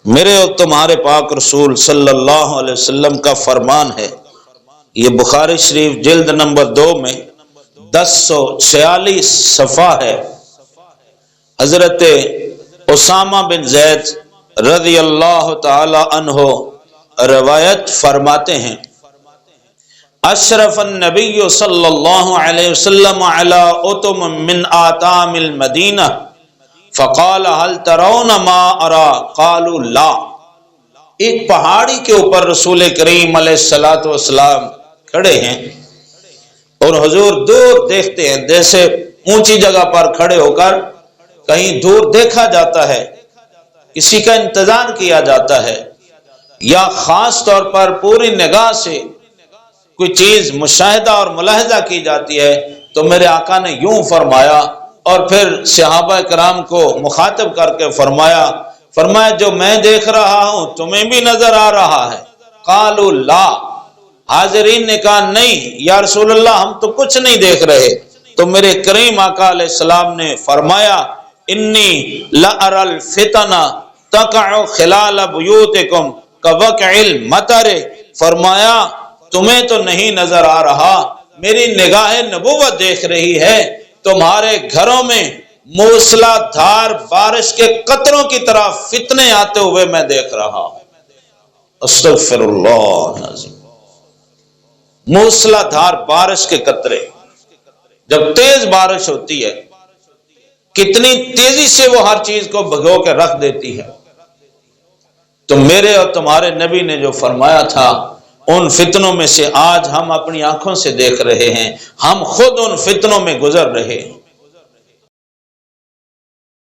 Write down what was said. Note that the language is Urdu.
میرے اور تمہارے پاک رسول صلی اللہ علیہ وسلم کا فرمان ہے، یہ بخاری شریف جلد نمبر 2 میں 1046 صفحہ ہے۔ حضرت اسامہ بن زید رضی اللہ تعالی عنہ روایت فرماتے ہیں، اشرف النبی صلی اللہ علیہ وسلم علی اتم من آتام المدینہ فقال هل ترون ما ارا قالوا لا۔ ایک پہاڑی کے اوپر رسول کریم علیہ الصلوۃ والسلام کھڑے ہیں اور حضور دور دیکھتے ہیں، جیسے اونچی جگہ پر کھڑے ہو کر کہیں دور دیکھا جاتا ہے، کسی کا انتظار کیا جاتا ہے، یا خاص طور پر پوری نگاہ سے کوئی چیز مشاہدہ اور ملاحظہ کی جاتی ہے، تو میرے آقا نے یوں فرمایا اور پھر صحابہ کرام کو مخاطب کر کے فرمایا جو میں دیکھ رہا ہوں تمہیں بھی نظر آ رہا ہے؟ قالوا لا، حاضرین نے کہا نہیں یا رسول اللہ ہم تو کچھ نہیں دیکھ رہے۔ تو میرے کریم آقا علیہ السلام نے فرمایا انی لأری الفتن تقع خلال بیوتکم کوقع المطر، فرمایا تمہیں تو نہیں نظر آ رہا، میری نگاہ نبوت دیکھ رہی ہے، تمہارے گھروں میں موسلا دھار بارش کے قطروں کی طرح فتنے آتے ہوئے میں دیکھ رہا ہوں۔ استغفر اللہ العظیم۔ موسلا دھار بارش کے قطرے، جب تیز بارش ہوتی ہے کتنی تیزی سے وہ ہر چیز کو بھگو کے رکھ دیتی ہے۔ تو میرے اور تمہارے نبی نے جو فرمایا تھا ان فتنوں میں سے آج ہم اپنی آنکھوں سے دیکھ رہے ہیں، ہم خود ان فتنوں میں گزر رہے ہیں۔